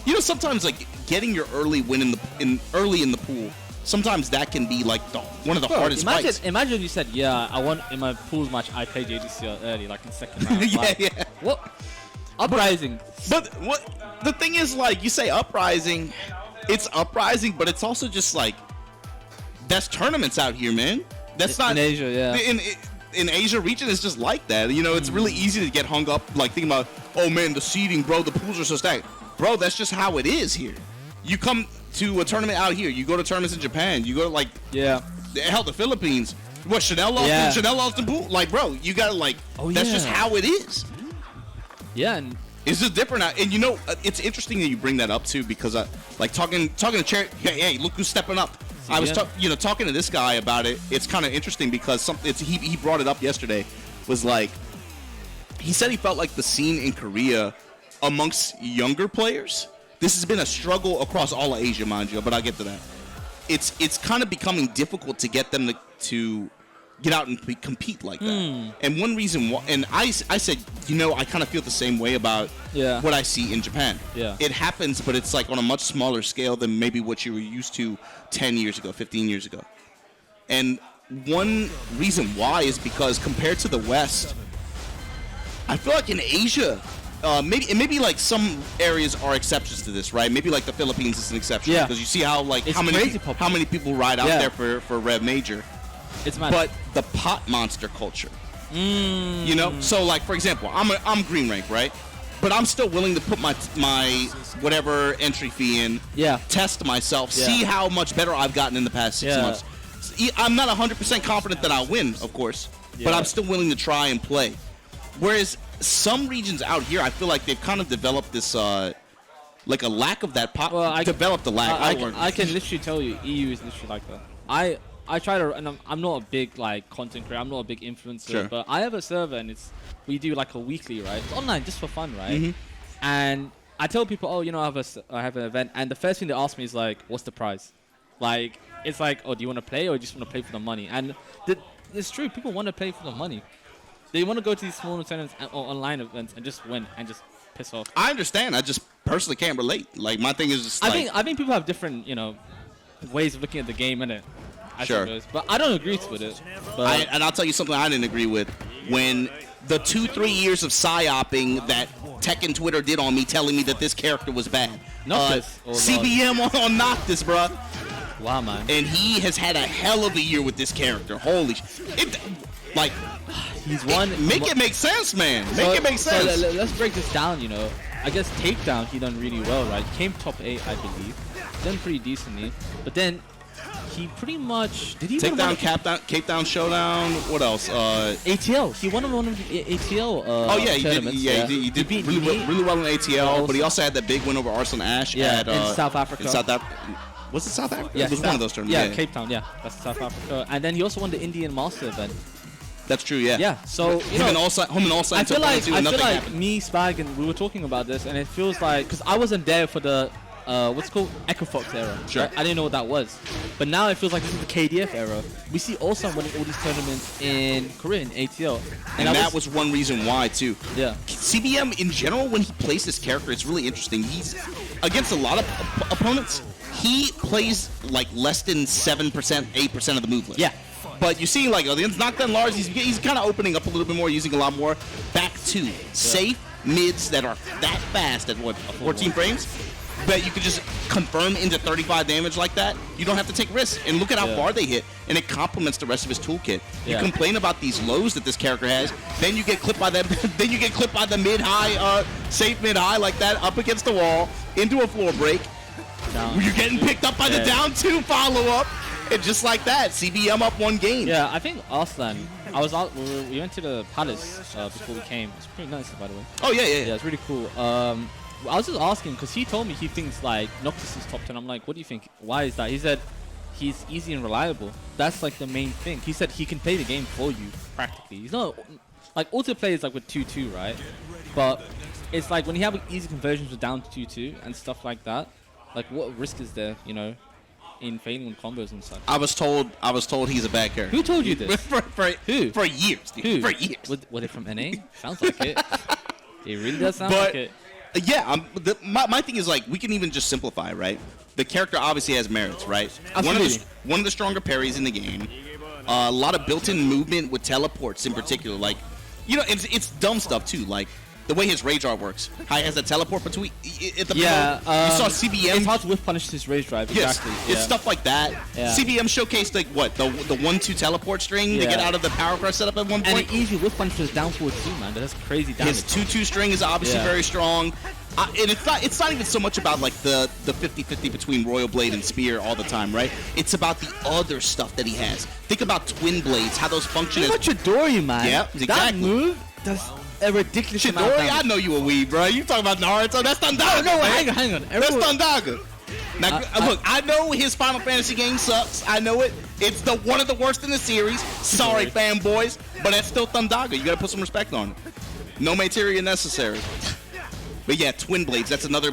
you know, sometimes like getting your early win early in the pool, sometimes that can be like one of the hardest fights. Imagine you said, yeah, I want in my pools match I played JDC early, like in second round. Yeah, like, yeah. What? Uprising. But what the thing is, like, you say Uprising, it's Uprising, but it's also just like that's tournaments out here, man. That's not in Asia, yeah. In Asia region, it's just like that. You know, it's really easy to get hung up, like thinking about, oh man, the seeding, bro, the pools are so stacked. Bro, that's just how it is here. You come to a tournament out here, you go to tournaments in Japan, you go to like, hell, the Philippines. What, Chanel lost Chanel lost in pool? Like, bro, you gotta like, that's just how it is. Yeah, and it's just different. And you know, it's interesting that you bring that up too, because like talking to Cherry, hey, look who's stepping up. I was talking to this guy about it. It's kind of interesting because he brought it up yesterday. Was like, he said he felt like the scene in Korea amongst younger players. This has been a struggle across all of Asia, mind you, but I'll get to that. It's kind of becoming difficult to get them to get out and compete like that. And one reason why, and I said, you know, I kind of feel the same way about what I see in Japan. It happens, but it's like on a much smaller scale than maybe what you were used to 10 years ago, 15 years ago. And one reason why is because compared to the West, I feel like in Asia, maybe like some areas are exceptions to this, right? Maybe like the Philippines is an exception because you see how like how many people ride out there for Rev Major. It's mad. But the pot monster culture, you know. So like for example, I'm green rank, right? But I'm still willing to put my whatever entry fee in, test myself, see how much better I've gotten in the past 6 months. I'm not 100% confident that I'll win, of course, but I'm still willing to try and play. Whereas some regions out here, I feel like they've kind of developed this like a lack of that pot. Well, developed a lack. I can literally tell you, EU is literally like that. I try to, and I'm not a big like content creator, I'm not a big influencer, but I have a server and we do like a weekly, right? It's online just for fun, right? And I tell people, oh, you know, I have an event, and the first thing they ask me is like, what's the prize? Like, it's like, oh, do you want to play or you just want to play for the money? And it's true, people want to play for the money. They want to go to these smaller tournaments or online events and just win and just piss off. I understand. I just personally can't relate. Like, my thing is just I think people have different, you know, ways of looking at the game, innit? Suppose. But I don't agree with it. But and I'll tell you something I didn't agree with. When the 2-3 years of psyoping that Tekken Twitter did on me, telling me that this character was bad. CBM on Noctis, bruh. Wow, man. And he has had a hell of a year with this character. Holy shit. Like, he's won. Make it make sense, man. Make it make sense. So let's break this down, you know. I guess Takedown, he done really well, right? Came top 8, I believe. Done pretty decently. But then he pretty much Cape Town Showdown. What else? ATL. He won one of the ATL. He did really well in ATL. But he also had that big win over Arslan Ash in South Africa. Was it South Africa? Yeah, it was one of those tournaments. Yeah, Cape Town. Yeah, that's South Africa. And then he also won the Indian Master event. That's true. Yeah. Yeah. So home and all I feel like me, Spag, and we were talking about this, and it feels like because I wasn't there for the what's called Echo Fox era. Sure. Right? I didn't know what that was. But now it feels like this is the KDF era. We see Ulsan winning all these tournaments in Korea, in ATL. And that was one reason why, too. Yeah. CBM, in general, when he plays this character, it's really interesting. He's against a lot of opponents. He plays like less than 7%, 8% of the move list. Yeah. But you see, like, against NokdanLars, he's kind of opening up a little bit more, using a lot more back to safe mids that are that fast at, 14 frames? That you could just confirm into 35 damage like that. You don't have to take risks. And look at how far they hit. And it complements the rest of his toolkit. You complain about these lows that this character has, then you get clipped by them. Then you get clipped by the mid-high, safe mid-high like that, up against the wall, into a floor break. You're getting picked up by the down 2 follow-up. And just like that, CBM up 1 game. Yeah, I think Arslan, we went to the Palace before we came. It's pretty nice, by the way. Oh, yeah. Yeah, it's really cool. I was just asking, because he told me he thinks, like, Noctis is top 10. I'm like, what do you think? Why is that? He said he's easy and reliable. That's, like, the main thing. He said he can play the game for you, practically. He's not, like, auto play is, like, with 2-2, right? But it's, like, when you have easy conversions with down to 2-2 and stuff like that, like, what risk is there, you know, in failing on combos and such? I was told he's a bad character. Who told you this? Who? For years, dude. Who? For years. Was it from NA? Sounds like it. It really does sound like it. Yeah, my thing is like we can even just simplify, right? The character obviously has merits, right? Absolutely. One of the stronger parries in the game. A lot of built-in movement with teleports in particular. Like, you know, it's dumb stuff too. Like the way his rage art works. How he has a teleport between at the you saw CBM. It's hard to whiff punish his rage drive. Yes, Exactly. it's stuff like that. Yeah. CBM showcased like what the 1-2 teleport string to get out of the power press setup at one point. And it easily whiff punishes down forward too, man. That's crazy damage. His 2-2 string is obviously very strong. And it's not even so much about like the 50-50 between Royal Blade and Spear all the time, right? It's about the other stuff that he has. Think about Twin Blades, how those function. Think about Chidori, man. Yeah, exactly. That move does a ridiculous amount of Chidori, damage. I know you a weeb, bro. You talking about Naruto? That's Thundaga. No, man. hang on. That's Thundaga. Now, look, I know his Final Fantasy game sucks. I know it. It's one of the worst in the series. Sorry, fanboys, but that's still Thundaga. You gotta put some respect on it. No materia necessary. But yeah, Twin Blades, that's another,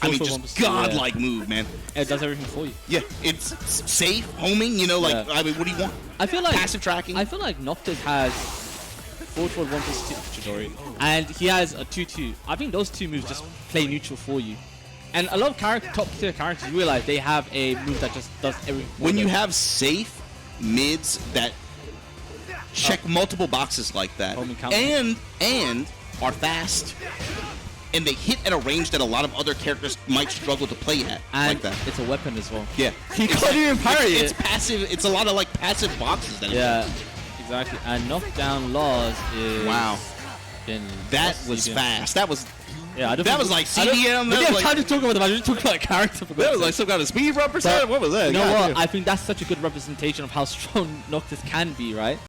just godlike move, man. It does everything for you. Yeah, it's safe, homing, you know, like, I mean, what do you want? I feel like passive tracking. I feel like Noctis has forward 1+2 Chidori, and he has a 2-2. I think those two moves just play neutral for you. And a lot of top tier characters realize they have a move that just does everything for When them. you have safe mids that check multiple boxes like that, and are fast, and they hit at a range that a lot of other characters might struggle to play at, and like that. It's a weapon as well. Yeah, He can't even parry it. It's passive. It's a lot of like passive boxes. That Exactly. And NokdanLars is that was fast. That was that was like CBM. We didn't have time to talk about the match. We just talk about character. That was like some kind of speed run percent. What was that? You know what? I think that's such a good representation of how strong Noctis can be, right?